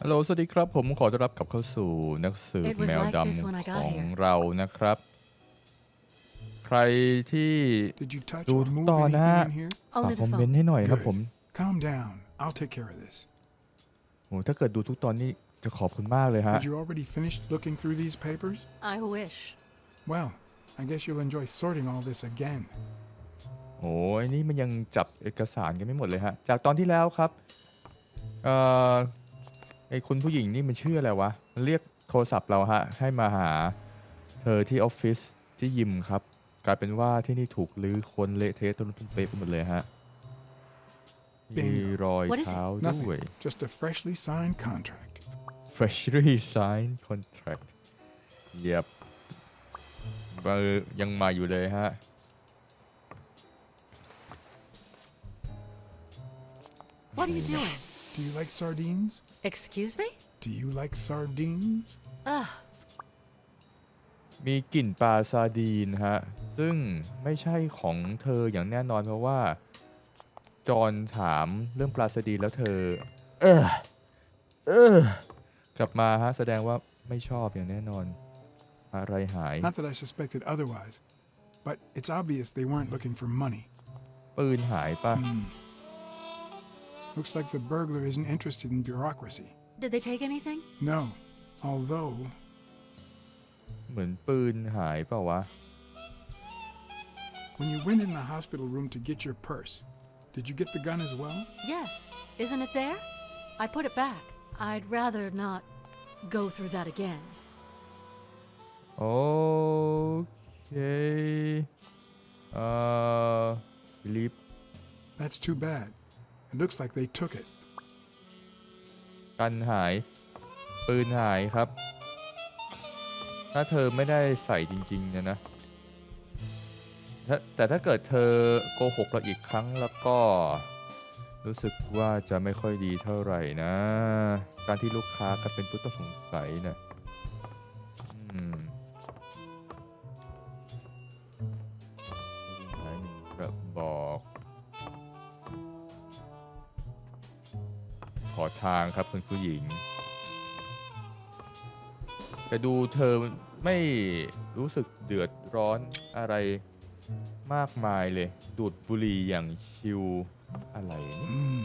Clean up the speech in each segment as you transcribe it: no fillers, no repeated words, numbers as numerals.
ฮัลโหลสวัสดีครับผมขอต้อนรับกลับเข้าสู่นักสืบ It was แมว like ด this when I ำข got อง here. เรานะครับใครที่ Did you touch ดู or ทุก move ตอนนะ anything ฮะ in here? ฝาก Only ค the อมเมน phone. ต์ให้หน่อยครับผม Good. Calm down. I'll take care of this. โอ้ถ้าเกิดดูทุกตอนนี้จะขอบคุณมากเลยฮะ Had you already finished looking through these papers? I wish. Well, I guess you'll enjoy sorting all this again. โอ้ยนี่มันยังจับเอกสารกันไม่หมดเลยฮะจากตอนที่แล้วครับเอ่อไอ้คุณผู้หญิงนี่มันชื่ออะไรวะมันเรียกโทรศัพท์เราฮะให้มาหาเธอที่ออฟฟิศที่ยิมครับกลายเป็นว่าที่นี่ถูกลื้อค้นเละเทะต้นทุนเป๊ะไปหมดเลยฮะมีรอย What is it? เท้าด้วย Nothing. Just a freshly signed contract. freshly signed contract เยียบเบอร์ยังมาอยู่เลยฮะ What are you doing? Do you like sardines? Excuse me? Do you like sardines? Ugh. มีกลิ่นปลาซาดีนฮะซึ่งไม่ใช่ของเธออย่างแน่นอนเพราะว่าจอห์นถามเรื่องปลาซาดีนแล้วเธอเออกลับมาฮะแสดงว่าไม่ชอบอย่างแน่นอนอะไรหาย Not that I suspected otherwise, but it's obvious they weren't looking for money. ปืนหายป่ะ Looks like the burglar isn't interested in bureaucracy. Did they take anything? No, although เหมือนปืนหายเปล่าวะ when you went in the hospital room to get your purse, did you get the gun as well? Yes. Isn't it there? I put it back. I'd rather not go through that again. โอเคลิฟ That's too bad. It looks like they took it. กันหายปืนหายครับถ้าเธอไม่ได้ใส่จริงๆนะแต่ถ้าเกิดเธอโกหกเราอีกครั้งแล้วก็รู้สึกว่าจะไม่ค่อยดีเท่าไหร่นะการที่ลูกค้าก็เป็นผู้ต้องสงสัยนะหายหนึ่งกระบอกขอทางครับคุณผู้หญิงแต่ดูเธอไม่รู้สึกเดือดร้อนอะไรมากมายเลยดูดบุหรี่อย่างชิวอะไรนี่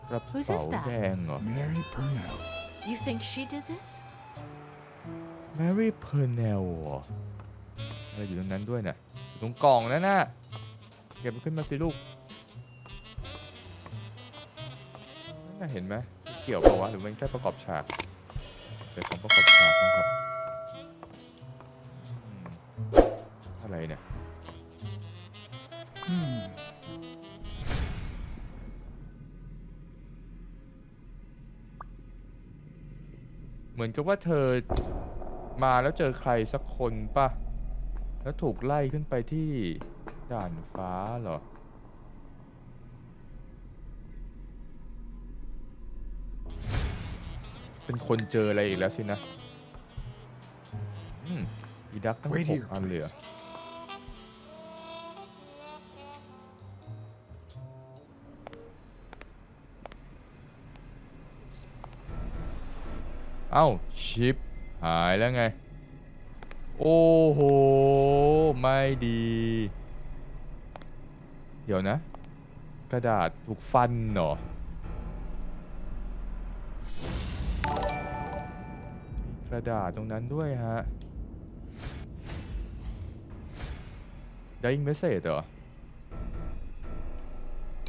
กระเป๋าแดงเหรอ Mary Purnell. You think she did this? Mary Purnell เหรออะไรอยู่ตรงนั้นด้วยน่ะตรงกล่องนั่นน่ะเก็บมันขึ้นมาสิลูกนั่นน่ะเห็นไหมเกี่ยวเปล่าวะหรือมันแค่ประกอบฉากเป็นของประกอบฉากนะครับอะไรเนี่ยเหมือนกับว่าเธอมาแล้วเจอใครสักคนป่ะแล้วถูกไล่ขึ้นไปที่ด่านฟ้าเหรอเป็นคนเจออะไรอีกแล้วสินะอีดักตั้ง6 อันเลยเอ้าชิปหายแล้วไงโอ้โหไม่ดีเดี๋ยวนะกระดาษถูกฟันเหรอกระดาษตรงนั้นด้วยฮะ Dying message เหรอ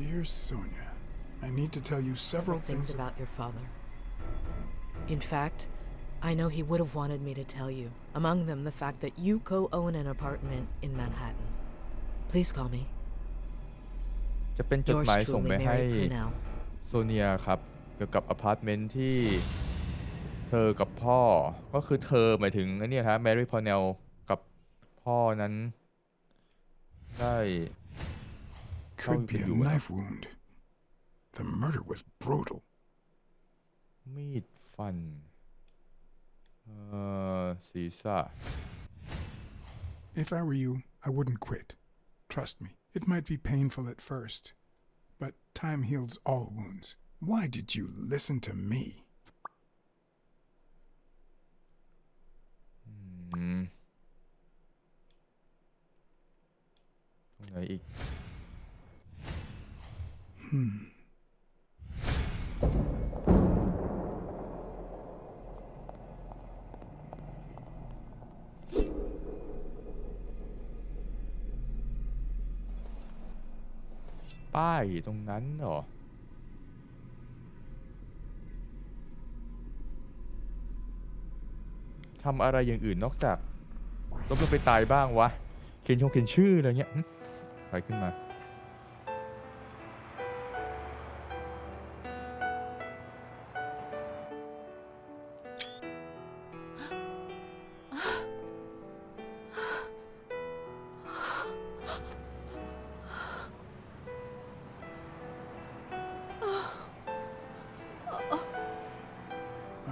Dear Sonia, I need to tell you several things about your father. In fact, I know he would have wanted me to tell you. Among them, the fact that you co-own an apartment in Manhattan. Please call me. จะเป็นจดหมายส่งไปให้ Mary Purnell. โซเนียครับเกี่ยวกับอพาร์ตเมนต์ที่เธอกับพ่อก็คือเธอหมายถึงอันนี้ฮะแมรี่พอร์เนลกับพ่อนั้นได้ could be a knife wound. The murder was brutal. มีดฟันศีรษะ If I were you, I wouldn't quit. Trust me, it might be painful at first, but time heals all wounds. Why did you listen to me? ตรงไหนอีกป้ายตรงนั้นเหรอทำอะไรอย่างอื่นนอกจากลบลงไปตายบ้างวะเขียนชื่ออะไรเงี้ยใครขึ้นมา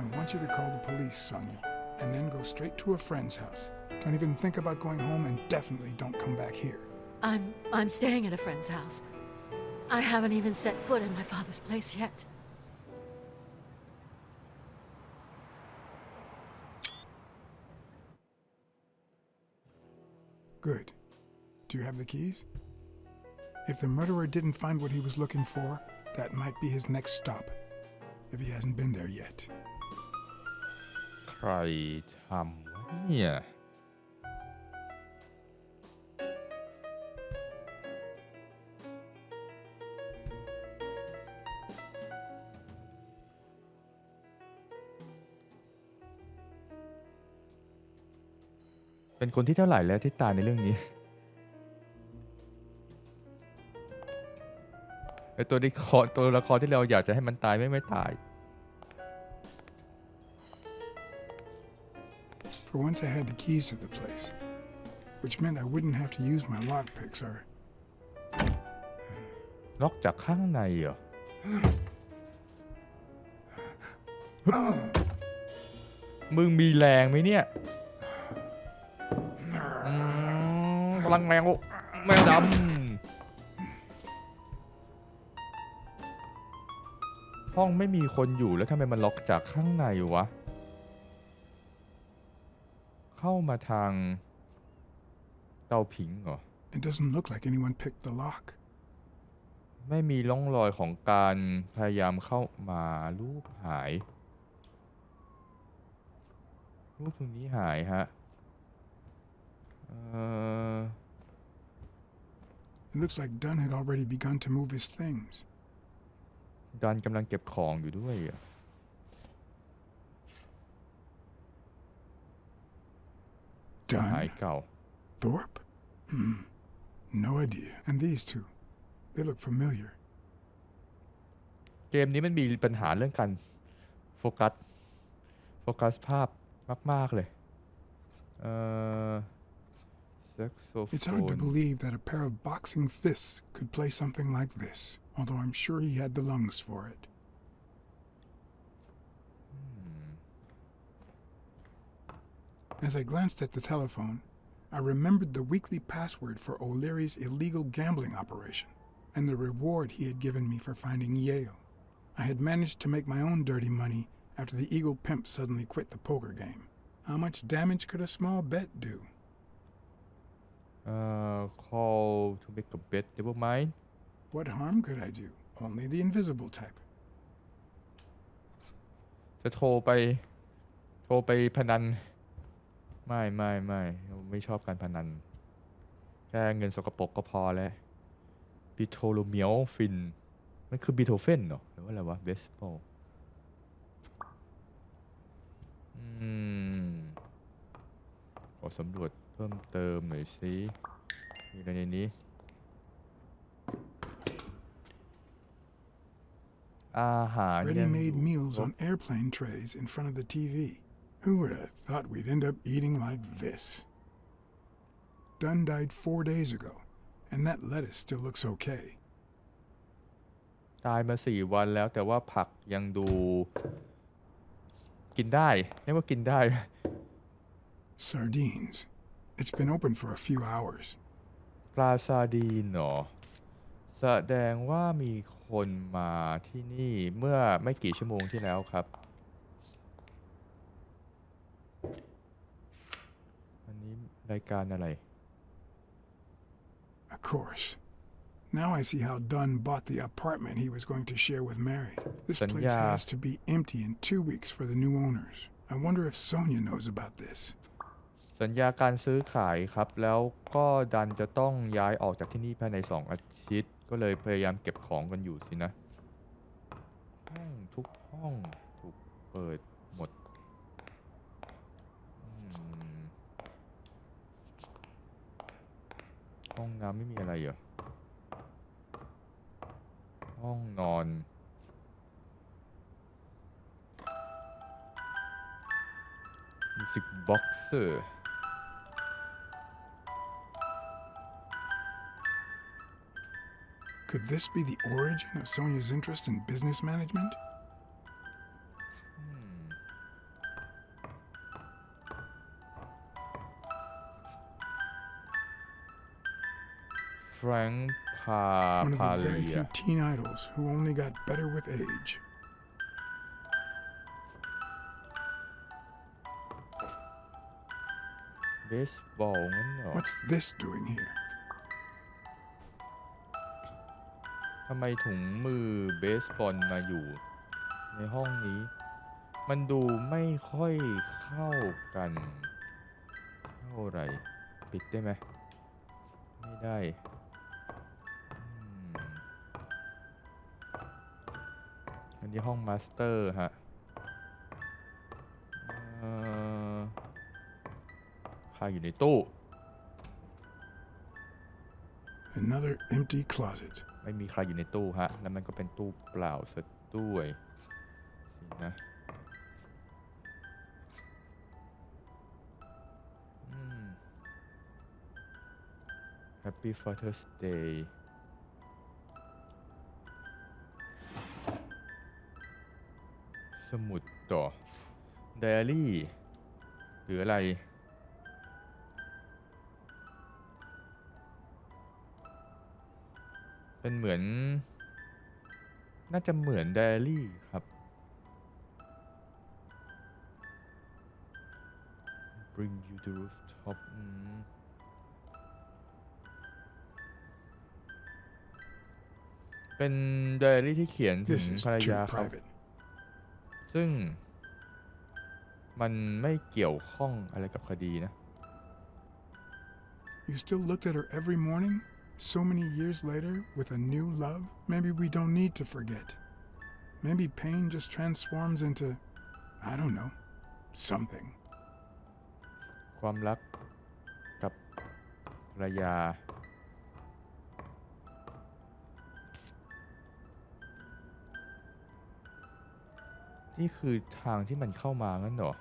I want you to call the police, Sonia, and then go straight to a friend's house. Don't even think about going home, and definitely don't come back here. I'm staying at a friend's house. I haven't even set foot in my father's place yet. Good. Do you have the keys? If the murderer didn't find what he was looking for, that might be his next stop, if he hasn't been there yet. ใครทำวะเนี่ยเป็นคนที่เท่าไหร่แล้วที่ตายในเรื่องนี้ไอตัวละครที่เราอยากจะให้มันตายไม่ตาย For once, I had the keys to the place, which meant I wouldn't have to use my lockpicks or... ล็อกจากข้างในเหรอมึงมีแรงไหมเนี่ยพลังแมวดำห้องไม่มีคนอยู่แล้วทำไมมันล็อกจากข้างในวะเข้ามาทางเตาผิงเหรอ It doesn't look like anyone picked the lock. ไม่มีร่องรอยของการพยายามเข้ามารูปหายรูปตรงนี้หายฮะIt looks like Dunn had already begun to move his things. ดันกำลังเก็บของอยู่ด้วยอ่ะ หาย Dunn? เก่า Thorpe? No idea. And these two. They look familiar. เกมนี้มันมีปัญหาเรื่องการโฟกัสภาพมากๆเลยIt's hard to believe that a pair of boxing fists could play something like this, although I'm sure he had the lungs for it. As I glanced at the telephone, I remembered the weekly password for O'Leary's illegal gambling operation and the reward he had given me for finding Yale. I had managed to make my own dirty money after the Eagle pimp suddenly quit the poker game. How much damage could a small bet do? Call to make a bet, never mind. What harm could I do? Only the invisible type. จะโทรไปพนันไม่ชอบการพนันแค่เงินสกปรกก็พอแล้วบิโทโลเมียวฟินมันคือบิโทเฟนเหรอหรือว่าอะไรวะเบสบอลขอสำรวจเพิ่มเติมหน่อยสิมีอะไรในนี้อาหาร Ready-made meals on airplane trays in front of the TV. Who would have thought we'd end up eating like this? Dunn died 4 days ago, and that lettuce still looks okay. ตายมา4 วันแล้วแต่ว่าผักยังดูกินได้เรียกว่ากินได้ Sardines. It's been open for a few hours. ปลาซาดีนเหรอแสดงว่ามีคนมาที่นี่เมื่อไม่กี่ชั่วโมงที่แล้วครับ รายการอะไร Of course. Now I see how Dunn bought the apartment he was going to share with Mary. This place has to be empty in 2 weeks for the new owners. I wonder if Sonia knows about this. สัญญาการซื้อขายครับ แล้วก็ดันจะต้องย้ายออกจากที่นี่ภายใน2 อาทิตย์ ก็เลยพยายามเก็บของกันอยู่สินะ ห้องทุกห้องถูกเปิดหมดห้องน้ำไม่มีอะไรเหรอ ห้องนอน มิวสิกบ็อกเซอร์ Could this be the origin of Sonia's interest in business management? Frank One of the very Papalia few teen idols who only got better with age. เบสบอลงั้นเหรอ What's this doing here? ทำไมถุงมือเบสบอลมาอยู่ในห้องนี้ มันดูไม่ค่อยเข้ากันเท่าไหร่ปิดได้ไหมไม่ได้อันนี้ห้องมาสเตอร์ฮะใครอยู่ในตู้ Another empty closet. ไม่มีใครอยู่ในตู้ฮะแล้วมันก็เป็นตู้เปล่าซะด้วยสินะ Happy Father's Day สมุดต่อ Diary หรืออะไร เป็นเหมือนน่าจะเหมือน Diary ครับ Bring you to rooftop เป็นไดอารี่ที่เขียนถึง This is ภรร too ยาครับ private. ซึ่งมันไม่เกี่ยวข้องอะไรกับคดีนะ You still looked at her every morning, so many years later, with a new love? Maybe we don't need to forget. Maybe pain just transforms into, I don't know, something. ความรักกับภรรยา นี่คือทางที่มันเข้ามางั้นเหรอ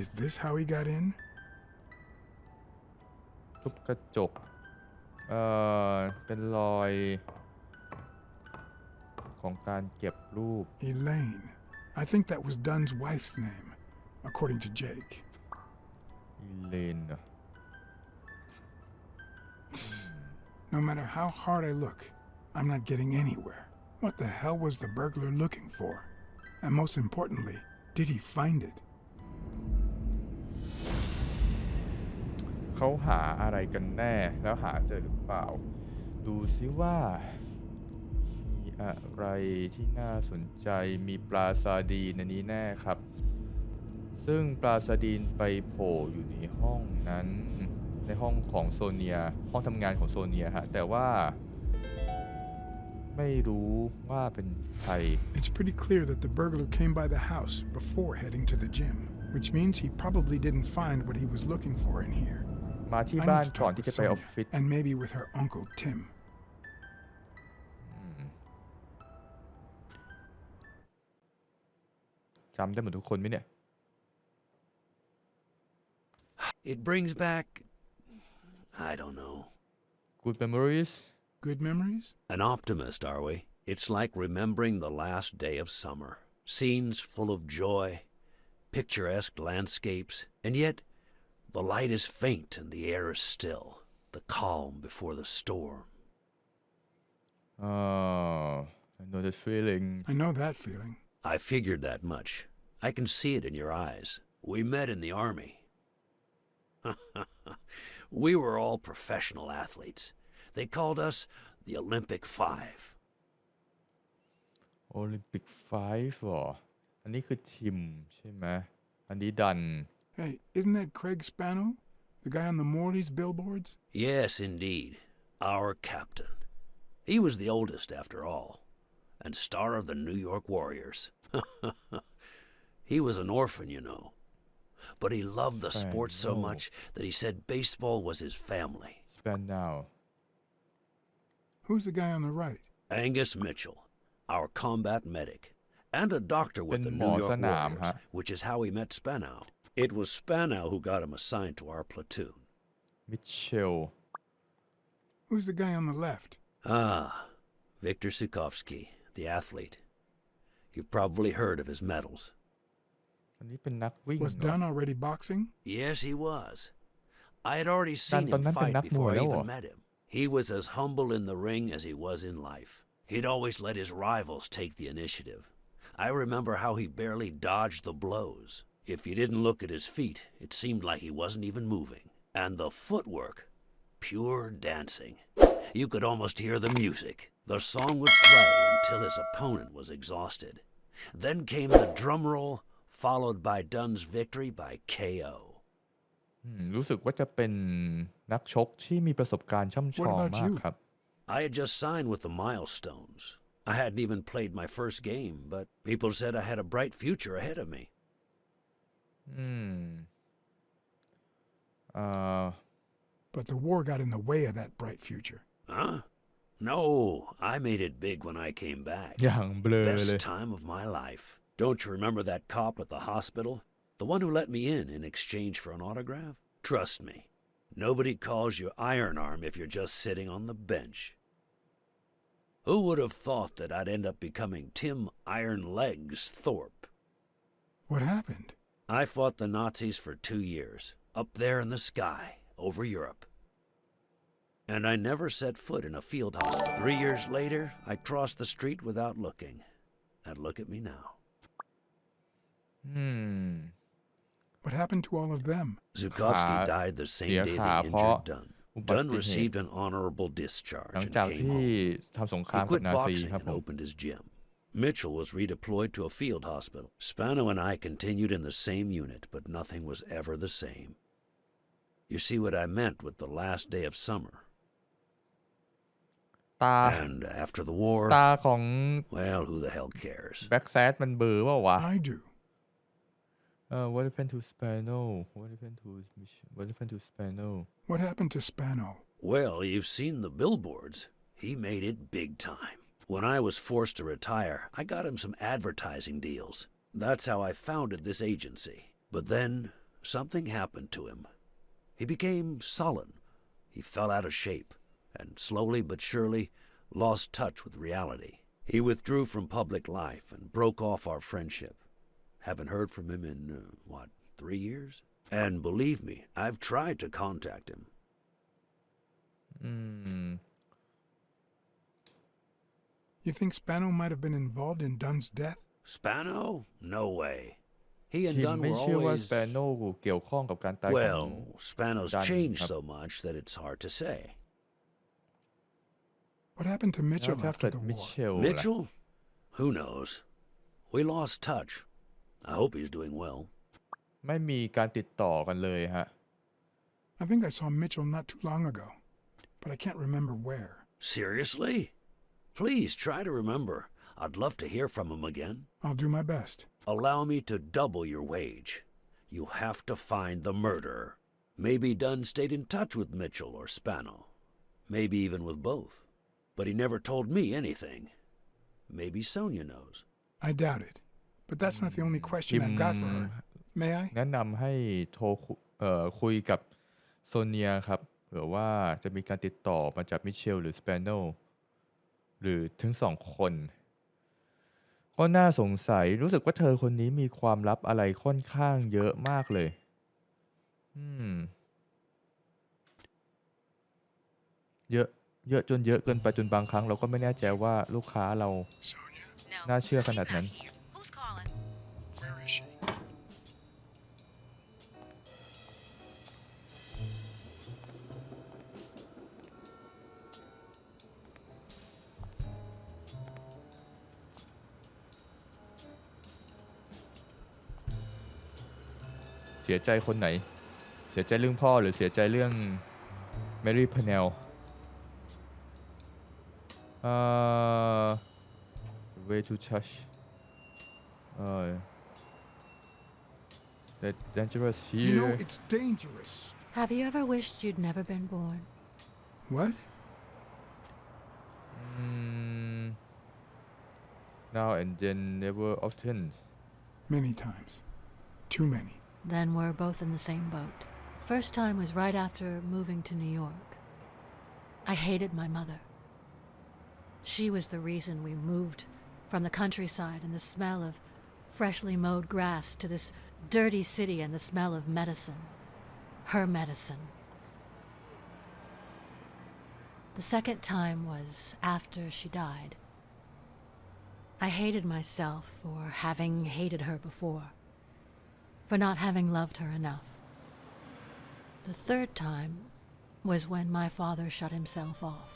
Is this how he got in? ทุบกระจก เป็นรอยของการเก็บรูป Elaine. I think that was Dunn's wife's name, according to Jake. อีเลนเหรอ No matter how hard I look, I'm not getting anywhere. What the hell was the burglar looking for? And most importantly, did he find it? เขาหาอะไรกันแน่แล้วหาเจอหรือเปล่า ดูซิว่ามีอะไรที่น่าสนใจมีปลาซาดีนในนี้แน่ครับ ซึ่งปลาซาดีนไปโผล่อยู่ในห้องนั้นในห้องของโซเนียห้องทำงานของโซเนียฮะแต่ว่าไม่รู้ว่าเป็นใคร It's pretty clear that the burglar came by the house before heading to the gym, which means he probably didn't find what he was looking for in here. มาที่ I บ้าน need to ก่อน talk ที่ with จะไปออฟ Sonia, ฟิศ and maybe with her uncle Tim. จำได้หมดทุกคนไหมเนี่ย It brings back, I don't know. Good memories Good memories? An optimist, are we? It's like remembering the last day of summer. Scenes full of joy, picturesque landscapes, and yet the light is faint and the air is still, the calm before the storm. I know that feeling I know that feeling. I figured that much. I can see it in your eyes. We met in the army. We were all professional athletes. They called us the Olympic Five. โอลิมปิก5หรออันนี้คือทิมใช่ไหมอันนี้ดัน Hey, isn't that Craig Spano? The guy on the Morley's billboards? Yes, indeed. Our captain. He was the oldest, after all, and star of the New York Warriors. He was an orphan, you know. But he loved the sport so much that he said baseball was his family. Span now Who's the guy on the right? Angus Mitchell, our combat medic, and a doctor with the เป็นหม New อ York สนาม Warriors, ฮะ which is how he met Spanow. It was Spanow who got him assigned to our platoon. มิเชล Who's the guy on the left? Ah, Viktor Sukovsky, the athlete. You've probably heard of his medals. อันนี้เป็นนักวิ่ง Was เหรอ Dunn already boxing? Yes, he was. I had already seen him ตอนนั้นเป็น fight นักมวย before I แล้วเหรอ even met him. He was as humble in the ring as he was in life. He'd always let his rivals take the initiative. I remember how he barely dodged the blows. If you didn't look at his feet, it seemed like he wasn't even moving. And the footwork, pure dancing. You could almost hear the music. The song would play until his opponent was exhausted. Then came the drum roll, followed by Dunn's victory by KO. รู้สึกว่าจะเป็นนักชกที่มีประสบการณ์ช่ำชอง What about มาก you? ครับ I had just signed with the Milestones. I hadn't even played my first game, but people said I had a bright future ahead of me. But the war got in the way of that bright future. Huh? No, I made it big when I came back. อย่างเบลอเลย Best time of my life. Don't you remember that cop at the hospital? The one who let me in exchange for an autograph? Trust me, nobody calls you Iron Arm if you're just sitting on the bench. Who would have thought that I'd end up becoming Tim Iron Legs Thorpe? What happened? I fought the Nazis for 2 years, up there in the sky, over Europe. And I never set foot in a field hospital. 3 years later, I crossed the street without looking. And look at me now. What happened to all of them? Zukovsky died the same day they injured Dunn. Dunn received an honorable discharge หลัง and จาก came ที่ home. ทำสงค He รามกับ quit นาซี boxing ครับ and ผม opened his gym. Mitchell was redeployed to a field hospital. Spano and I continued in the same unit, but nothing was ever the same. You see what I meant with the last day of summer. ตา And after the war, ตาของ well, who the hell cares? Blacksad มันเบลอเปล่าวะ I do. What happened to Spano What happened to What happened to Spano What happened to Spano? Well, you've seen the billboards. He made it big time. When I was forced to retire, I got him some advertising deals. That's how I founded this agency. But then, something happened to him. He became sullen. He fell out of shape, and slowly but surely lost touch with reality. He withdrew from public life and broke off our friendship. Haven't heard from him in, 3 years? And believe me, I've tried to contact him. You think Spano might have been involved in Dunn's death? Spano? No way. He and ชิม Dunn ไม่ were เชื่อว่า always... Spano เกี่ยวข้องกับการตายของ Well, Spano's Dunn, changedครับ so much that it's hard to say. What happened to แล้ว Mitchell ถ้า after เกิด the มิ war? เชลล่ะ Mitchell? Who knows? We lost touch. I hope he's doing well. ไม่มีการติดต่อกันเลยฮะ I think I saw Mitchell not too long ago, but I can't remember where. Seriously? Please try to remember. I'd love to hear from him again. I'll do my best. Allow me to double your wage. You have to find the murderer. Maybe Dunn stayed in touch with Mitchell or Spano. Maybe even with both. But he never told me anything. Maybe Sonia knows. I doubt it, but that's not the only question I've got for her. May I? แนะนำให้โทรคุยกับโซเนียครับเผื่อว่าจะมีการติดต่อมาจากมิเชลหรือสเปโนหรือทั้งสองคนก็น่าสงสัยรู้สึกว่าเธอคนนี้มีความลับอะไรค่อนข้างเยอะมากเลยเยอะจนเยอะเกินไปจนบางครั้งเราก็ไม่แน่ใจว่าลูกค้าเรา Sonia, น่าเชื่อขนาดนั้น Who's calling? where is she? สียใจคนไหนเสียใจเรื่องพ่อหรือเสียใจเรื่องแมรี่พาเนลway to touch that dangerous You here know, it's dangerous. Have you ever wished you'd never been born? What? Now and then never often Many times. Too many. Then we're both in the same boat. First time was right after moving to New York. I hated my mother. She was the reason we moved from the countryside and the smell of freshly mowed grass to this dirty city and the smell of medicine. Her medicine. The second time was after she died. I hated myself for having hated her before, for not having loved her enough. The third time was when my father shut himself off.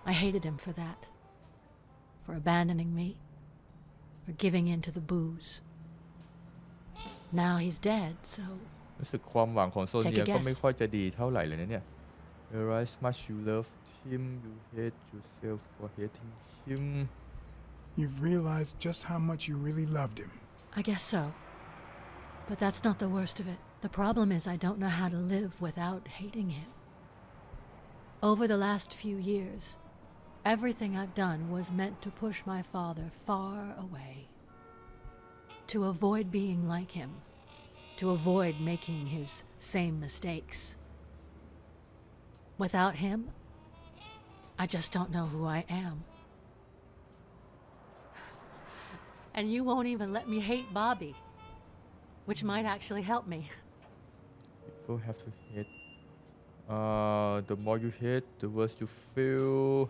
I hated him for that, for abandoning me, for giving in to the booze. Now he's dead, so รู้สึกความหวังของโซเนีย Take a ก็ guess. ไม่ค่อยจะดีเท่าไหร่เลยนะเนี่ย Realize much you love him you hate yourself for hating him You've realized just how much you really loved him. I guess so. But that's not the worst of it. The problem is I don't know how to live without hating him. Over the last few years, everything I've done was meant to push my father far away. To avoid being like him. To avoid making his same mistakes. Without him, I just don't know who I am. And you won't even let me hate Bobby, which might actually help me. people have to hate the more you hate the worse you feel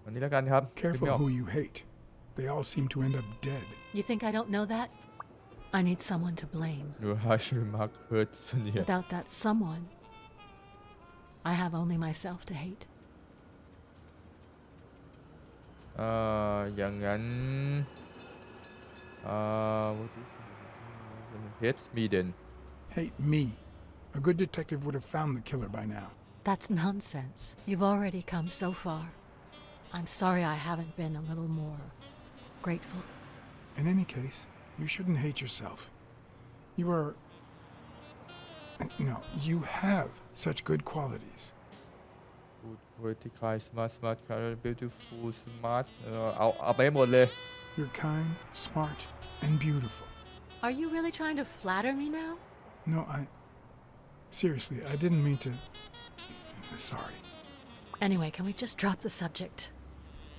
วันนี้แล้วกันครับ Careful who you hate. They all seem to end up dead. You think I don't know that? I need someone to blame. Your harsh remark hurts Sonia Without that someone, I have only myself to hate. อย่างนั้นhate me then Hate me. A good detective would have found the killer by now. That's nonsense. You've already come so far. I'm sorry I haven't been a little more grateful. In any case, you shouldn't hate yourself. You are... No, you have such good qualities. good poetic kind smart kind beautiful smart เอาไปให้หมดเลย You're kind, smart, and beautiful. Are you really trying to flatter me now? No, Seriously, I didn't mean to... Sorry. Anyway, can we just drop the subject?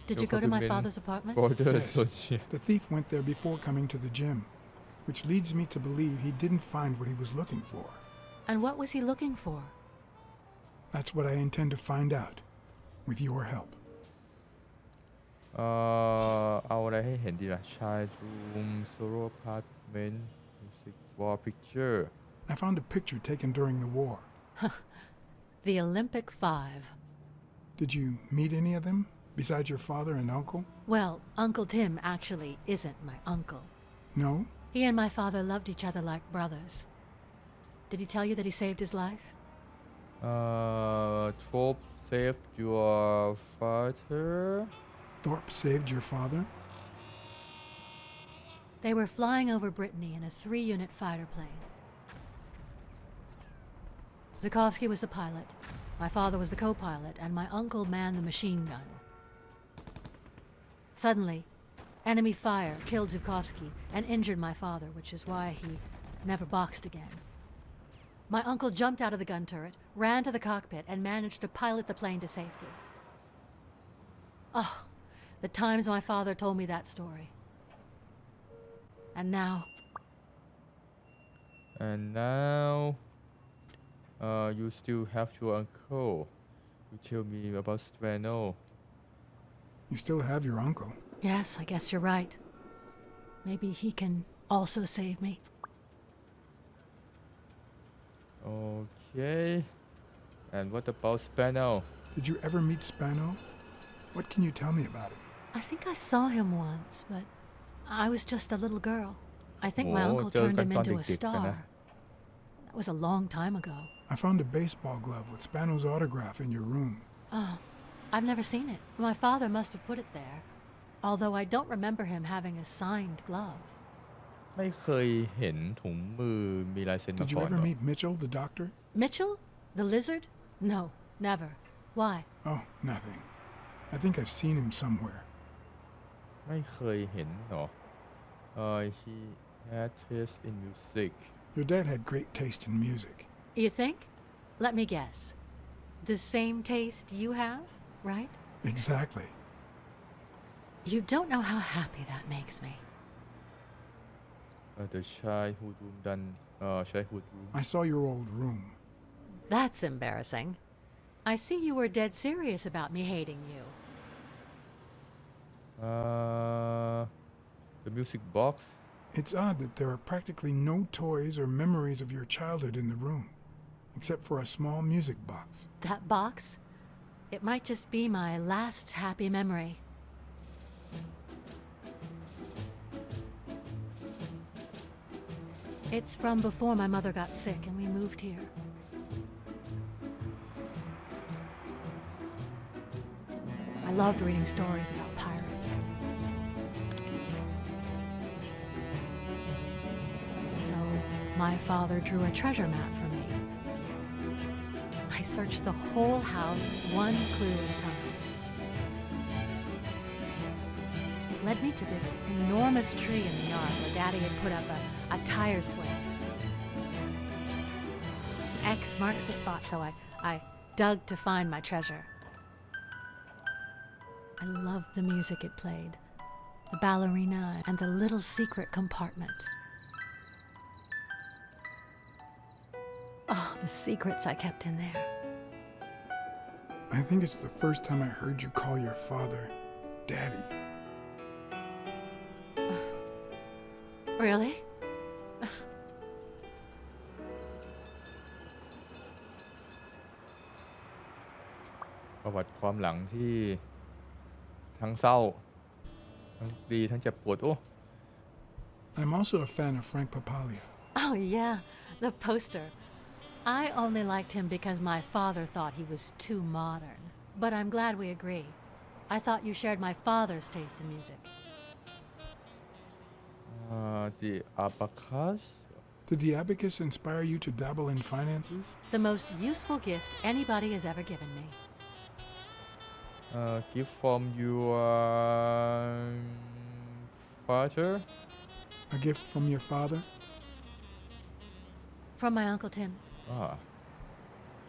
Did you go to my father's apartment? Yes. The thief went there before coming to the gym, which leads me to believe he didn't find what he was looking for. And what was he looking for? That's what I intend to find out, with your help. เอาอะไรให้เห็นดีล่ะ Child room solo apartment music wall picture I found a picture taken during the war. The Olympic Five. Did you meet any of them, besides your father and uncle? Well, Uncle Tim actually isn't my uncle. No? He and my father loved each other like brothers. Did he tell you that he saved his life? Thorpe saved your father Thorpe saved your father? They were flying over Brittany in a 3-unit fighter plane. Zukovsky was the pilot, my father was the co-pilot, and my uncle manned the machine gun. Suddenly, enemy fire killed Zukovsky and injured my father, which is why he never boxed again. My uncle jumped out of the gun turret, ran to the cockpit, and managed to pilot the plane to safety. Oh, the times my father told me that story. And now, you still have your uncle. You tell me about Svano. You still have your uncle. yes, I guess you're right. Maybe he can also save me. Okay. And what about Spano? Did you ever meet Spano? What can you tell me about him? I think I saw him once, but I was just a little girl. I think โอ้ my uncle เจอ turned กัน him ตอน into a เด็กๆกัน star. นะ That was a long time ago. I found a baseball glove with Spano's autograph in your room. Oh, I've never seen it. My father must have put it there, although I don't remember him having a signed glove. ไม่เคยเห็นถุงมือมีลายเซ็น Did มา you ก่อน ever เหรอ meet Mitchell, the doctor? Mitchell? The lizard? No, never. Why? Oh, nothing. I think I've seen him somewhere. ไม่เคยเห็นเหรอhe had taste in music Your dad had great taste in music. You think? Let me guess. The same taste you have, right? Exactly. You don't know how happy that makes me. the childhood room ดันchildhood room I saw your old room. That's embarrassing. I see you were dead serious about me hating you. the music box It's odd that there are practically no toys or memories of your childhood in the room, except for a small music box. That box? It might just be my last happy memory. It's from before my mother got sick and we moved here. I loved reading stories about pirates. So my father drew a treasure map for me. I searched the whole house, one clue at a time. It led me to this enormous tree in the yard where Daddy had put up a tire swing. X marks the spot, so I dug to find my treasure. I loved the music it played, the ballerina and the little secret compartment. Oh, the secrets I kept in there. I think it's the first time I heard you call your father Daddy. Really? ประวัติความหลังที่ทั้งเศร้าทั้งดีทั้งเจ็บปวดโอ้ I'm also a fan of Frank Papalia. Oh, yeah, the poster. I only liked him because my father thought he was too modern. But I'm glad we agree. I thought you shared my father's taste in music. the abacus Did the abacus inspire you to dabble in finances? The most useful gift anybody has ever given me. gift from your father A gift from your father? From my Uncle Tim. ah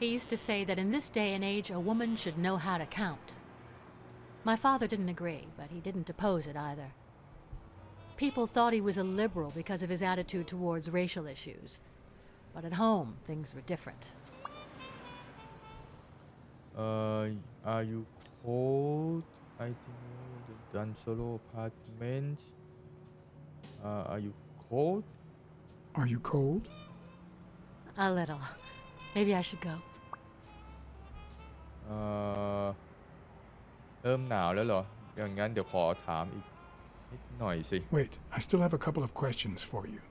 He used to say that in this day and age, a woman should know how to count. My father didn't agree, but he didn't oppose it either. People thought he was a liberal because of his attitude towards racial issues. But at home, things were different. are you cold I think the Dan Solo apartment are you cold Are you cold? A little. Maybe I should go. เริ่มหนาวแล้วเหรออย่างงั้นเดี๋ยวขอถามอีกนิดหน่อยสิ Wait, I still have a couple of questions for you.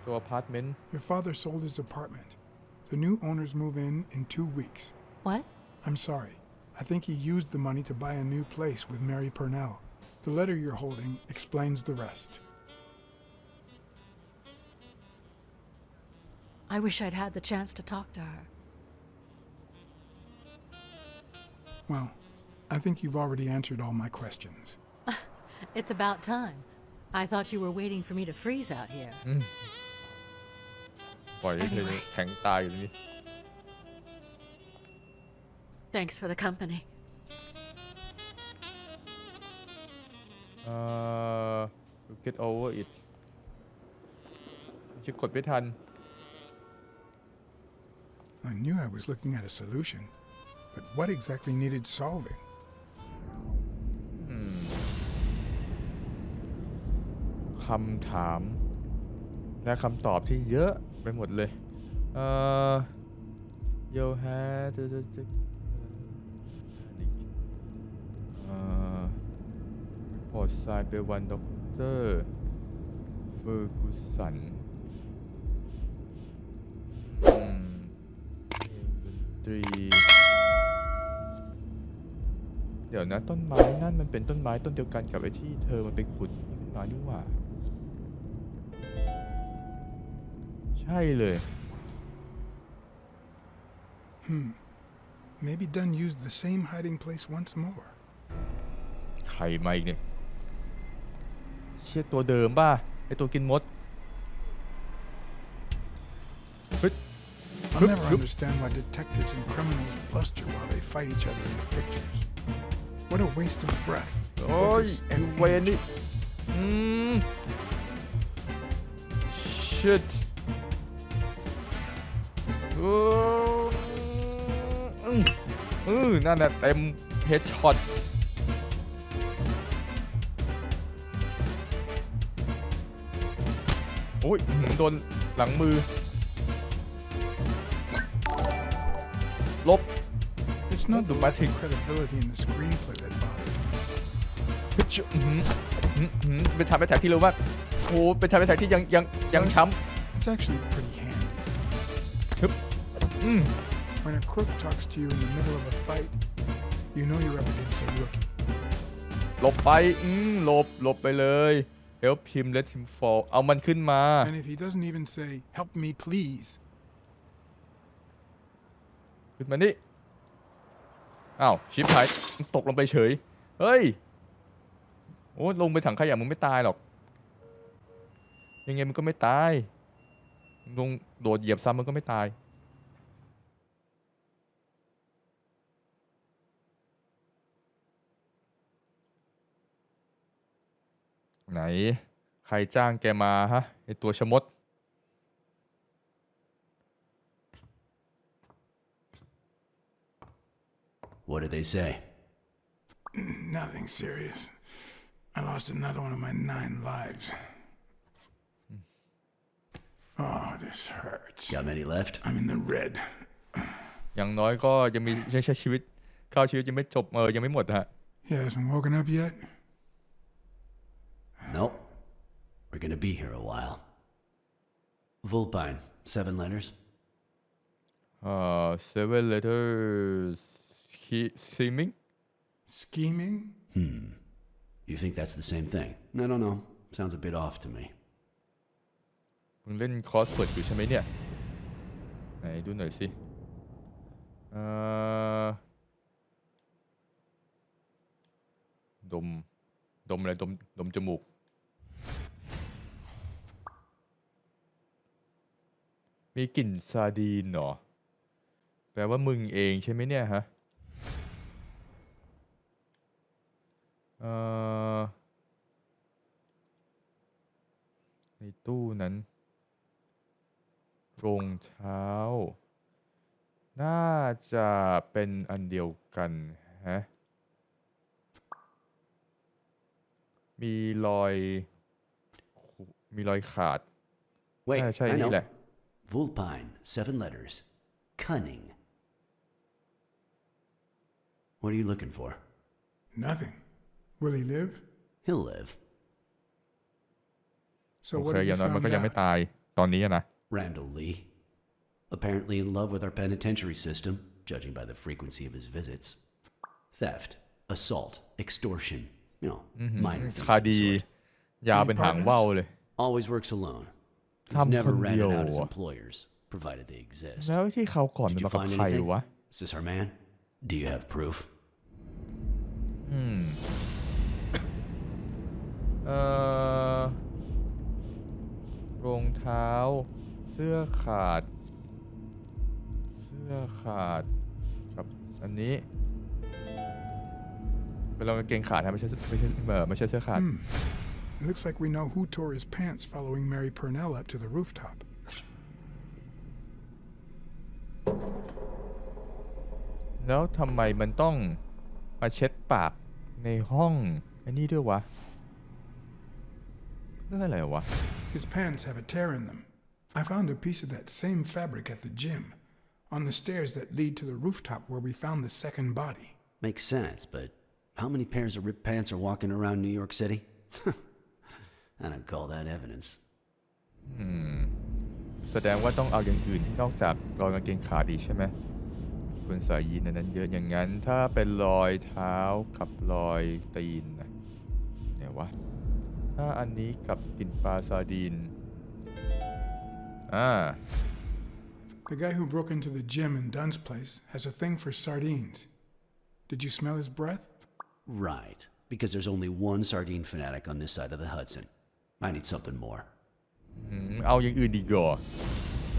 ตัวอพาร์ตเมนต์ Your father sold his apartment. The new owners move in 2 weeks. What? I'm sorry. I think he used the money to buy a new place with Mary Purnell. The letter you're holding explains the rest. I wish I'd had the chance to talk to her. Well, I think you've already answered all my questions. It's about time. I thought you were waiting for me to freeze out here. ปล่อยให้เธอ Anyway. แข็งตายอยู่นี่ Thanks for the company. you get over it จะกดไม่ทัน I knew I was looking at a solution, but what exactly needed solving? คำถามและคำตอบที่เยอะไปหมดเลยyou had report signed by one doctor เตอร์เฟอร์กูสันดนตรีเดี๋ยวนะต้นไม้นั่นมันเป็นต้นไม้ต้นเดียวกันกับไอ้ที่เธอมันไปขุดขึ้นมานี่หว่าใช่เลย Maybe Dunn used the same hiding place once more. ใครมาอีกเนี่ยเชี่ยตัวเดิมป่ะไอตัวกินมดเฮ้ย I'll never understand why detectives and criminals bluster while they fight each other in the pictures. What a waste of breath, โอ้ย focus, and เวนนี่shit นั่นน่ะเต็มเฮดช็อตโอ้ยโดนหลังมือลบ It's not the lack dramatic of credibility in the screenplay that bothers me. เป็นทำเป็นแท็กที่เร็วมากโอ้เป็นทำเป็นแท็กที่ยังช้ำ It's actually pretty handy. ฮึบ When a crook talks to you in the middle of a fight, you know you're up against a rookie. หลบไปหลบไปเลย help him let him fall เอามันขึ้นมา And if he doesn't even say, help me please, ขึ้นมานี่อ้าวชิปหายตกลงไปเฉยเฮ้ยโอ้ลงไปถังขยะมึงไม่ตายหรอกยังไงมึงก็ไม่ตายลงโดดเหยียบซ้ำมึงก็ไม่ตายไหนใครจ้างแกมาฮะไอตัวชะมด What did they say? nothing serious. I lost another one of my 9 lives. Oh, this hurts. Got many left? I'm in the red. อย่างน้อยก็ยังมีใช้ชีวิตเข้าชีวิตยังไม่จบยังไม่หมดฮะ You hasn't woken up yet? Nope. We're gonna be here a while. Vulpine, 7 letters. 7 letters seeming Scheming? You think that's the same thing? I don't know. Sounds a bit off to me. มึงเล่นคอร์สเวิร์ดอยู่ใช่ไหมเนี่ยไหนดูหน่อยสิดมอะไรดมจมูกมีกลิ่นซาดีนเหรอแปลว่ามึงเองใช่ไหมเนี่ยฮะในตู้นั้นรองเท้าน่าจะเป็นอันเดียวกันฮะมีรอยขาด Wait, ใช่ I นี่แห know. ละ Vulpine, 7 letters. Cunning. What are you looking for? Nothing. Will he live? He'll live. So โอ what เค have อ you ย่างน้อยมัน found ก็ยังไม่ out? ตายตอนนี้นะ Randall Lee. Apparently in love with our penitentiary system, judging by the frequency of his visits. Theft, assault, extortion. You know, minor ค things of ดี the sort. ยาวเป็นหางว่าวเลย Always works alone. He's Come never from ratted Dio. out his employers, provided they exist. แล้วที่เขาก่อนมัน Did มา you กับ find ใคร anything? วะ Is this our man? Do you have proof? รองเท้าเสื้อขาดครับอันนี้เป็นรองกางเกงขาดนะไม่ใช่เสื้อขาด It looks like we know who tore his pants following Mary Purnell up to the rooftop. แล้วทำไมมันต้องมาเช็ดปากในห้องอันนี้ด้วยวะเรื่องอะไรวะ His pants have a tear in them. I found a piece of that same fabric at the gym, on the stairs that lead to the rooftop where we found the second body. Makes sense, but how many pairs of ripped pants are walking around New York City? I don't call that evidence. แสดงว่าต้องเอาอย่างอื่นที่นอกจากรอยกางเกงขาดอีกใช่ไหมคุณใส่ยีนในนั้นเยอะอย่างนั้นถ้าเป็นรอยเท้ากับรอยตีนนะเนี่ยวะถ้าอันนี้กับกลิ่นปลาซาดีนThe guy who broke into the gym in Dunn's place has a thing for sardines. Did you smell his breath? Right, because there's only one sardine fanatic on this side of the Hudson. I need something more. เอาอย่างอื่นดีกว่า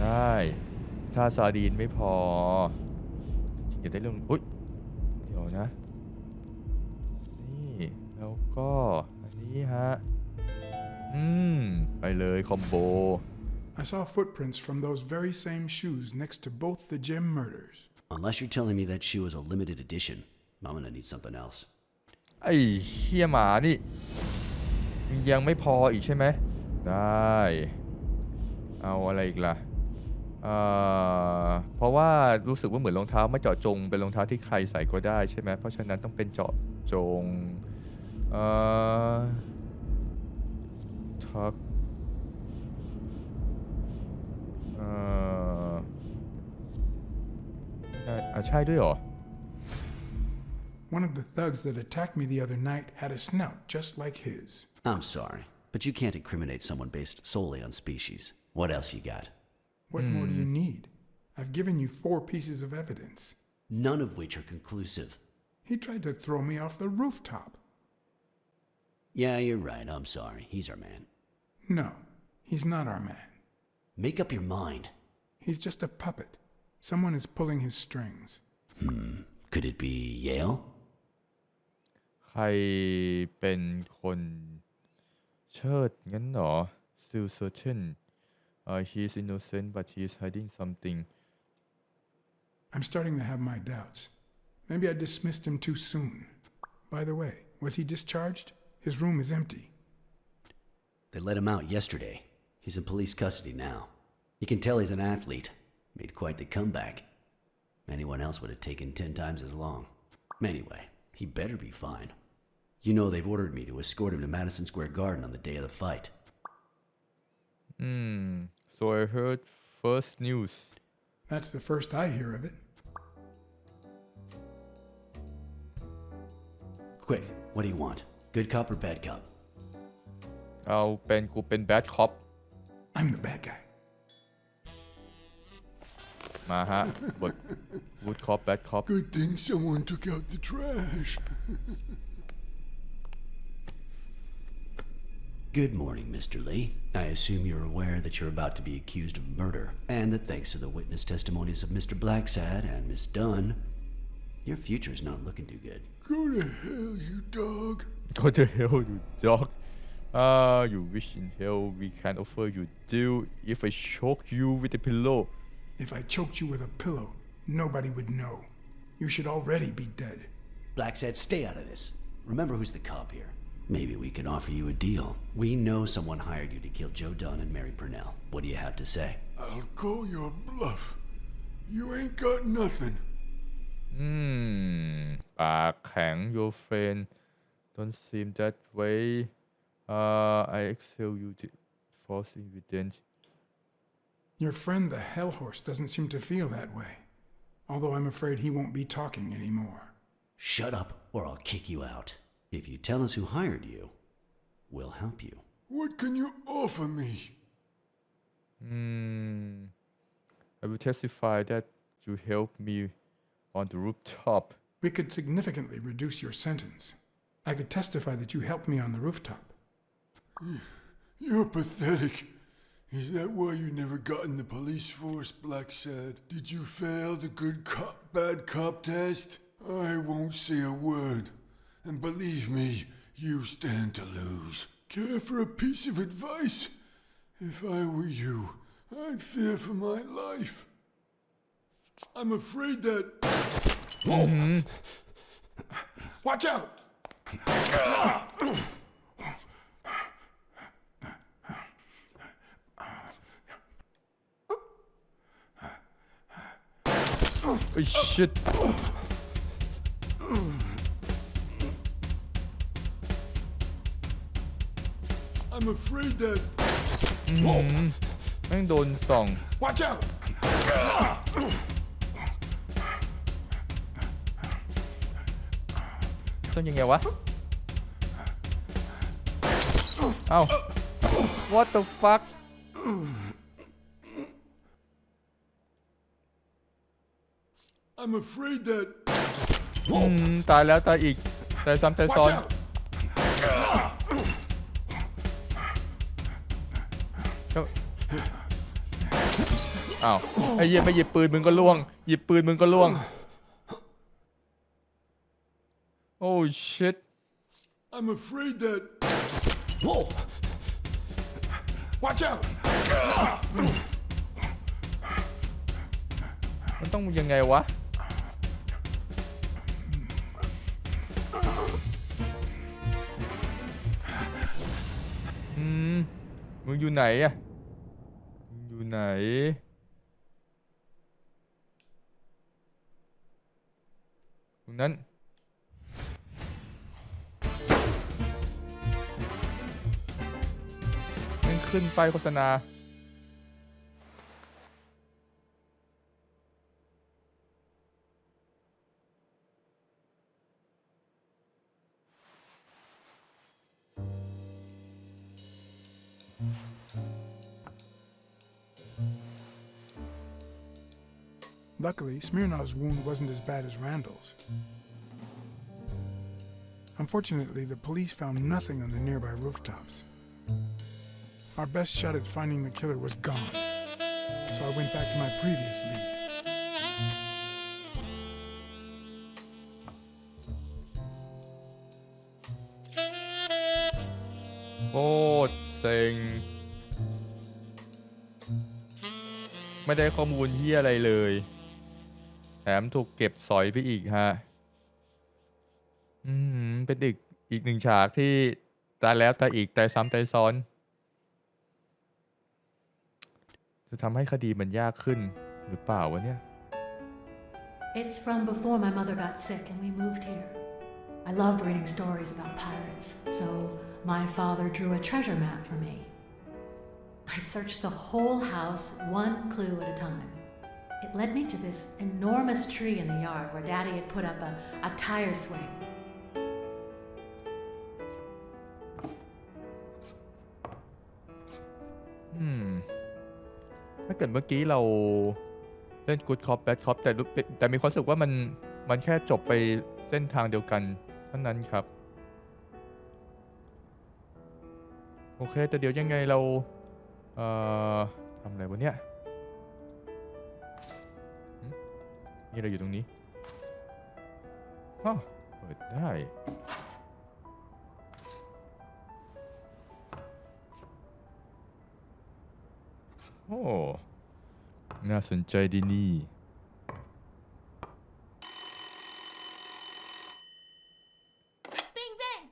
ได้ถ้าซาดีนไม่พอจริงจะได้เรื่องอุ๊ยเดี๋ยวนะนี่แล้วก็อันนี้ฮะไปเลยคอมโบ I saw footprints from those very same shoes next to both the gym murders. Unless you're telling me that shoe is a limited edition, I'm gonna need something else. ไอ้เหี้ยหมานี่ยังไม่พออีกใช่ไหมได้เอาอะไรอีกล่ะเพราะว่ารู้สึกว่าเหมือนรองเท้าไม่เจาะจงเป็นรองเท้าที่ใครใส่ก็ได้ใช่ไหมเพราะฉะนั้นต้องเป็นเจาะจงทักใช่ด้วยเหรอ One of the thugs that attacked me the other night had a snout just like his. I'm sorry, but you can't incriminate someone based solely on species. What else you got? What more do you need? I've given you 4 pieces of evidence. None of which are conclusive. He tried to throw me off the rooftop. Yeah, you're right. I'm sorry. He's our man. No, he's not our man. Make up your mind. He's just a puppet. Someone is pulling his strings. Could it be Yale? ใครเป็นคนเชิดงั้นเหรอ Still certain he's innocent but he's hiding something. I'm starting to have my doubts. Maybe I dismissed him too soon. By the way, was he discharged? His room is empty. They let him out yesterday. He's in police custody now. You can tell he's an athlete. Made quite the comeback. Anyone else would have taken 10 times as long. Anyway, he better be fine. You know they've ordered me to escort him to Madison Square Garden on the day of the fight. So I heard first news. That's the first I hear of it. Quick, what do you want? Good cop or bad cop? เอาเป็นกูเป็น bad cop I'm the bad guy. มาฮะบท good cop bad cop Good thing someone took out the trash. Good morning, Mr. Lee. I assume you're aware that you're about to be accused of murder, and that thanks to the witness testimonies of Mr. Blacksad and Miss Dunn, your future is not looking too good. Go to hell, you dog. Go to hell you dog you wish in hell we can offer you deal if I choke you with a pillow If I choked you with a pillow, nobody would know. You should already be dead. Blacksad, stay out of this. Remember who's the cop here. Maybe we can offer you a deal. We know someone hired you to kill Joe Dunn and Mary Purnell. What do you have to say? I'll call your bluff. You ain't got nothing. ปากแข็ง your friend don't seem that way I excel you to false evidence Your friend the Hellhorse doesn't seem to feel that way. Although I'm afraid he won't be talking anymore. Shut up or I'll kick you out. If you tell us who hired you, we'll help you. What can you offer me? I will testify that you helped me on the rooftop We could significantly reduce your sentence. I could testify that you helped me on the rooftop. You're pathetic. Is that why you never got in the police force, Blacksad? Did you fail the good cop, bad cop test? I won't say a word. And believe me, you stand to lose. Care for a piece of advice? If I were you, I'd fear for my life. I'm afraid that... Watch out! Oh shit I'm afraid that. แม่งโดนส่อง Watch out! ต้องยังไงวะ เอ้า what the fuck I'm afraid that. ตายแล้วตายอีกตายซ้ำตายซ้อน Watch out! อ้าวไอ้เหี้ยไม่หยิบปืนมึงก็ล่วงหยิบปืนมึงก็ล่วงโอ้ shit I'm afraid that. Whoa! Watch out! มันต้องยังไงวะมึงอยู่ไหนอะมึงอยู่ไหนตรงนั้นมันขึ้นไปโฆษณาLuckily, Smirnov's wound wasn't as bad as Randall's. Unfortunately, the police found nothing on the nearby rooftops. Our best shot at finding the killer was gone, so I went back to my previous lead. โคตรเซ็งไม่ได้ข้อมูลเหี้ยอะไรเลยแถมถูกเก็บสอยไปอีกฮะเป็นอีกหนึ่งฉากที่ตายแล้วตายอีกตายซ้ำตายซ้อนจะทำให้คดีมันยากขึ้นหรือเปล่าวะเนี่ย It's from before my mother got sick and we moved here. I loved reading stories about pirates, so my father drew a treasure map for me. I searched the whole house, one clue at a time. It led me to this enormous tree in the yard where Daddy had put up a tire swing. ถ้าเกิดเมื่อกี้เราเล่น Good Cop Bad Cop แต่มีความรู้สึกว่ามันแค่จบไปเส้นทางเดียวกันเท่านั้นครับโอเคแต่เดี๋ยวยังไงเราทำอะไรวะเนี่ยนี่เราอยู่ตรงนี้เปิดได้โอ้น่าสนใจดีนี่ Bing bang!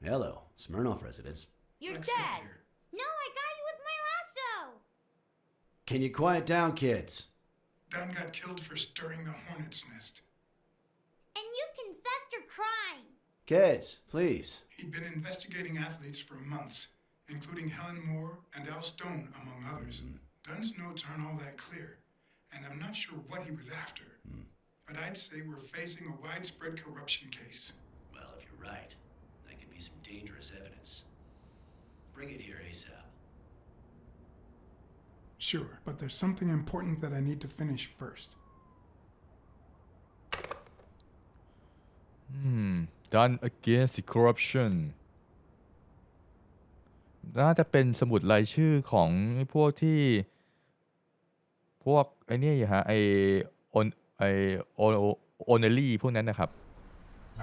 Hello, Smirnoff residence. You're Blacksad dead! here. No, I got you with my lasso! Can you quiet down, kids? Dunn got killed for stirring the hornet's nest. And you confessed your crime! Kids, please. He'd been investigating athletes for months, including Helen Moore and Al Stone, among others. Dunn's notes aren't all that clear, and I'm not sure what he was after. But I'd say we're facing a widespread corruption case. Well, if you're right, that could be some dangerous evidence. Bring it here ASAP. Sure, but there's something important that I need to finish first. Done against the corruption น่าจะเป็นสมุดรายชื่อของพวกที่พวกไอ้นี่ฮะไอโอเนลี่พวกนั้นนะครับ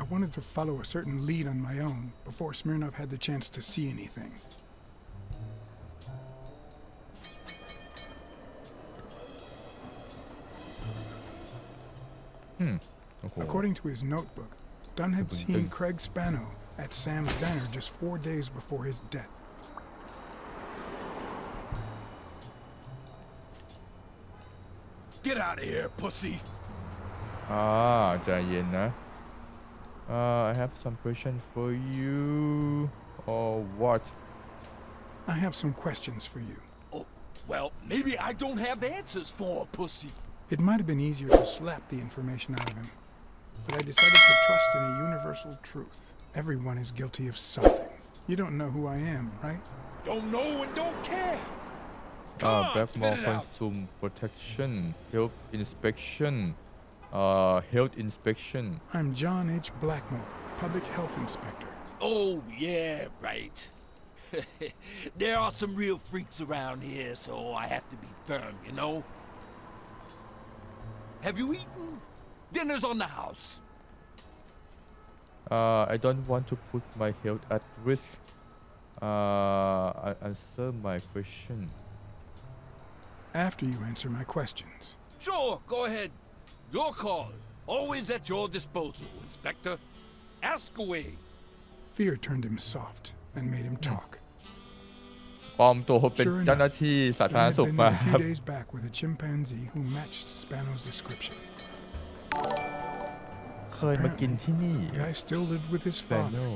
I wanted to follow a certain lead on my own before Smirnov had the chance to see anything. According to his notebook, Dunn had seen Craig Spano at Sam's Diner just 4 days before his death. Get out of here, pussy! ใจเย็นนะI have some question for you or what I have some questions for you. Oh, well, maybe I don't have answers for a pussy. It might have been easier to slap the information out of him, but I decided to trust in a universal truth. Everyone is guilty of something. You don't know who I am, right? Don't know and don't care. Come on, Blackmore spit it out. consume protection health inspection health inspection I'm John H. Blackmore, Public Health Inspector. Oh, yeah, right. There are some real freaks around here, so I have to be firm, you know? Have you eaten? Dinner's on the house. I don't want to put my health at risk answer my question After you answer my questions. Sure, go ahead. Your call. Always at your disposal, Inspector. Ask away. Fear turned him soft and made him talk. ปลอมตัวเป็น Sure เจ้าหน้า enough, ที่สาธาร Then ณ had สุข been มา there a ครับ few days back with a chimpanzee who matched Spano's description. เคยมากินที่นี่ The guy still lived with his father.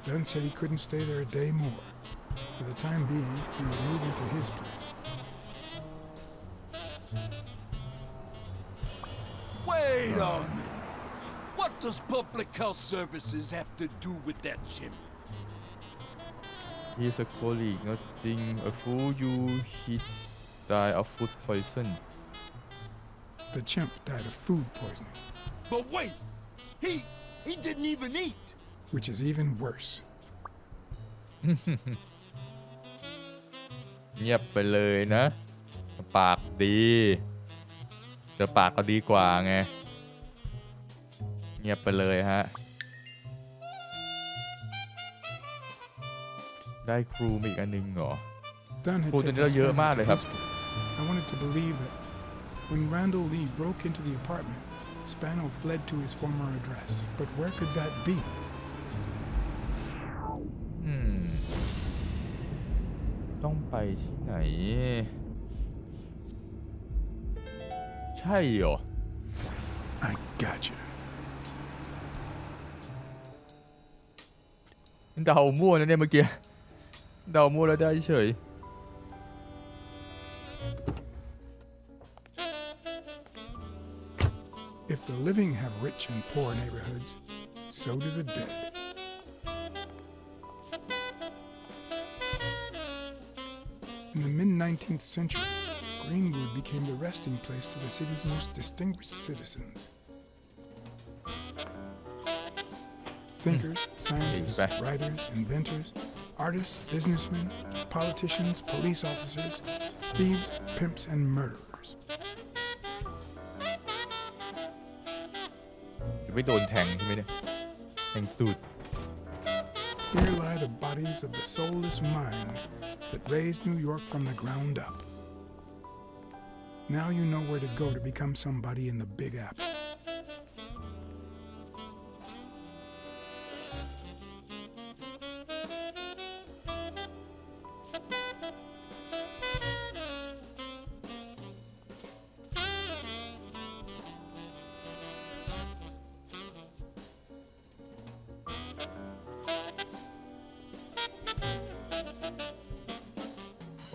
Dunn said he couldn't stay there a day more. For the time being, he would move into his place. Wait a minute. What does Public Health Services have to do with that chimp? He's a colleague nothing a fool you he died of food poison The chimp died of food poisoning, But wait, he didn't even eat. which is even worse. เงียบไปเลยนะปากดีจะปากก็ดีกว่าไงเงียบไปเลยฮะได้ครูมาอีกอันนึงเหรอ Dunn had ครูตัว taken นี้เราเยอะ Spano มาก to เลยครับ his place. I wanted to believe that when Randall Lee broke into the apartment, Spano fled to his former address. But where could that be? ต้องไปที่ไหนใช่เหรอ I gotcha. เดามั่วนะเนี่ยเมื่อกี้เดามั่วแล้วได้เฉย If the living have rich and poor neighborhoods, so do the dead. In the mid-19th century, Greenwood became the resting place to the city's most distinguished citizens. Thinkers, scientists, writers, inventors, artists, businessmen, politicians, police officers, thieves, pimps, and murderers. จะไม่โดนแทงใช่ไหมเนี่ยแทงตูด Here lie the bodies of the soulless minds that raised New York from the ground up. Now you know where to go to become somebody in the Big Apple.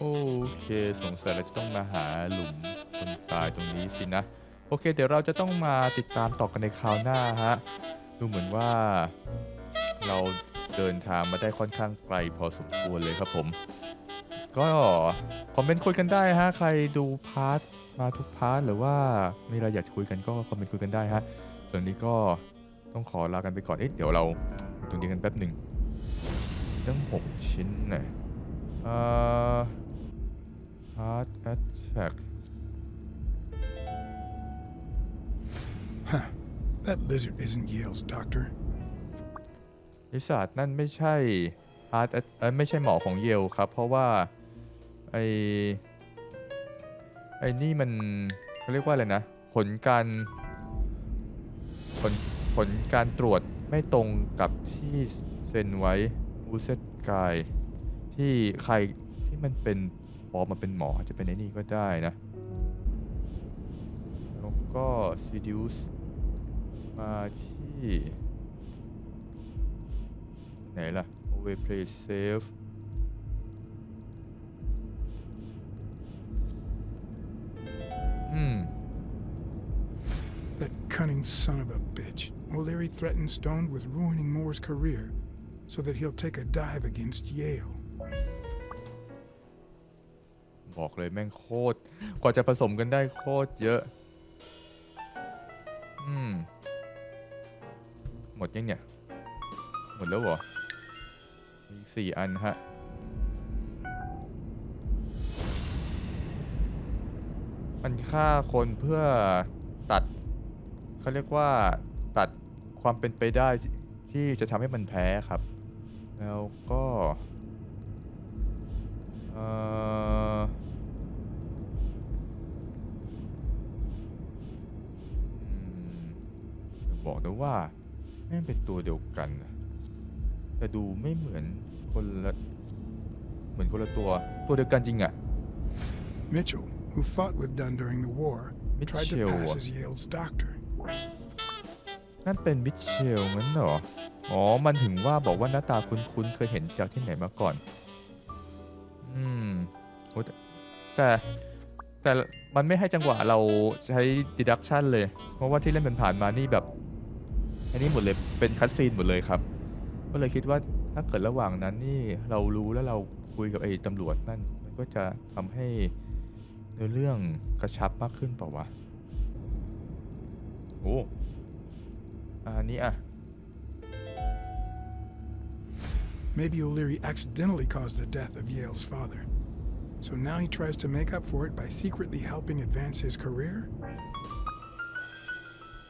โอเคสงสัยเราจะต้องมาหาหลุมคนตายตรงนี้สินะโอเคเดี๋ยวเราจะต้องมาติดตามต่อกันในคราวหน้าฮะดูเหมือนว่าเราเดินทางมาได้ค่อนข้างไกลพอสมควรเลยครับผมก็คอมเมนต์คุยกันได้ฮะใครดูพาร์ทมาทุกพาร์ทหรือว่ามีอะไรอยากจะคุยกันก็คอมเมนต์คุยกันได้ฮะส่วนนี้ก็ต้องขอลากันไปก่อนเดี๋ยวเราตรงนี้กันแป๊บหนึ่งตั้ง6 ชิ้นนะHeart attack. Huh. That lizard isn't Yale's doctor. วิสัทนั่นไม่ใช่ไม่ใช่หมอของเยลครับเพราะว่าไอ้นี่มันเขาเรียกว่าอะไรนะผลการตรวจไม่ตรงกับที่เซ็นไว้อูเซตกายที่ใครที่มันเป็นปลอมมาเป็นหมอจะเป็นไอ้นี่ก็ได้นะแล้วก็ seduce มาที่ ไหนล่ะ always play safe That cunning son of a bitch. O'Leary threatened Stone with ruining Moore's career so that he'll take a dive against Yale. บอกเลยแม่งโคตรกว่าจะผสมกันได้โคตรเยอะหมดยังเนี่ยหมดแล้วเหรอมี4 อันฮะมันฆ่าคนเพื่อตัดเขาเรียกว่าตัดความเป็นไปได้ที่จะทำให้มันแพ้ครับแล้วก็บอกนะว่าแม่งเป็นตัวเดียวกันแต่ดูไม่เหมือนคนละตัวเดียวกันจริงอะ Mitchell, who fought with Dunn during the war, tried to pass as Yale's doctor. นั่นเป็นมิเชลงั้นเหรออ๋อมันถึงว่าบอกว่าหน้าตาคุ้นๆเคยเห็นจากที่ไหนมาก่อนโอ้แต่มันไม่ให้จังหวะเราใช้ deduction เลยเพราะว่าที่เล่นผ่านมานี่แบบอันนี้หมดเลยเป็นคัตซีนหมดเลยครับก็เลยคิดว่าถ้าเกิดระหว่างนั้นนี่เรารู้แล้วเราคุยกับไอ้ตำรวจนั่นมันก็จะทำให้เนื้อเรื่องกระชับมากขึ้นเปล่าวะโอ้อันนี้อ่ะ Maybe O'Leary accidentally caused the death of Yale's father. So now he tries to make up for it by secretly helping advance his career?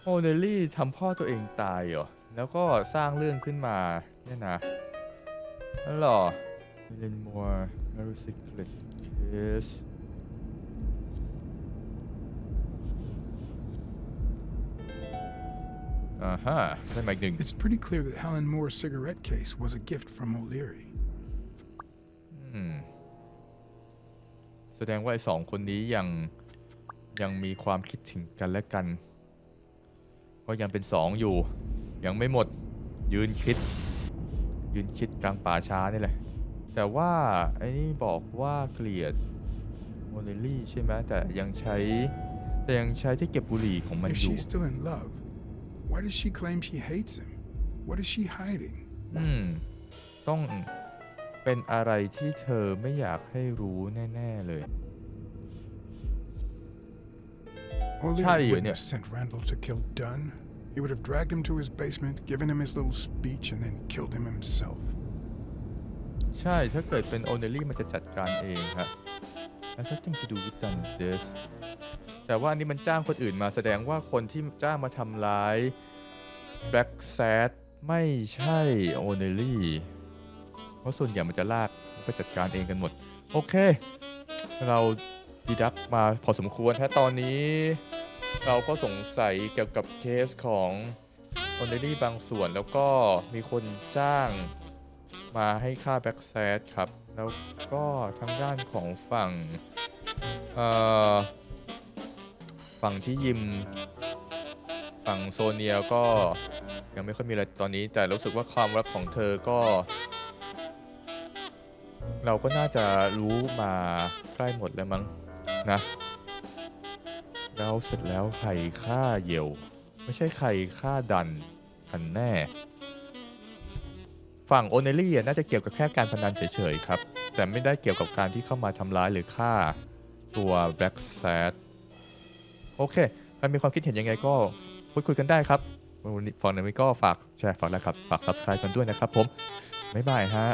โอเนลลี่ทำพ่อตัวเองตายเหรอแล้วก็สร้างเรื่องขึ้นมาเนี่ยนะนั่นหรอเรนมัวร์แมริซิกเลสเคสได้มาอีกหนึ่ง It's pretty clear that Helen Moore's cigarette case was a gift from O'Leary. แสดงว่าไอ้2 คนนี้ยังมีความคิดถึงกันและกันก็ยังเป็น2อยู่ยังไม่หมดยืนคิดกลางป่าช้านี่แหละแต่ว่าไอ้นี่บอกว่าเกลียดโมเนลลี่ใช่ไหมแต่ยังใช้ที่เก็บบุหรี่ของมัน If อยู่ she's still in love, why does she claim she hates him? What is she hiding? ต้องเป็นอะไรที่เธอไม่อยากให้รู้แน่ๆเลย O'Leary wouldn't have sent Randall to kill Dunn. He would have dragged him to his basement, given him his little speech, and then killed him himself. ใช่ถ้าเกิดเป็นโอเนลลี่มันจะจัดการเองครับ Has nothing to do with Dunn this แต่ว่านี่มันจ้างคนอื่นมาแสดงว่าคนที่จ้างมาทำร้าย Blacksad ไม่ใช่โอเนลลี่เพราะส่วนใหญ่มันจะลากไปจัดการเองกันหมดโอเคเราดีดักมาพอสมควรถ้าตอนนี้เราก็สงสัยเกี่ยวกับเคสของโอเนลลี่บางส่วนแล้วก็มีคนจ้างมาให้ฆ่าแบ็กแซดครับแล้วก็ทางด้านของฝั่งที่ยิมฝั่งโซเนียก็ยังไม่ค่อยมีอะไรตอนนี้แต่รู้สึกว่าความรักของเธอก็เราก็น่าจะรู้มาใกล้หมดแล้วมั้งนะแล้วเสร็จแล้วใครฆ่าเยลไม่ใช่ใครฆ่าดันกันแน่ฝั่งโอเนลลี่น่าจะเกี่ยวกับแค่การพนันเฉยๆครับแต่ไม่ได้เกี่ยวกับการที่เข้ามาทำร้ายหรือฆ่าตัวแบล็กแซดโอเคใครมีความคิดเห็นยังไงก็พูดคุยกันได้ครับฝั่งนี้ก็ฝากแชร์ฝากไลค์ครับฝาก Subscribe กันด้วยนะครับผมบ๊ายบายฮะ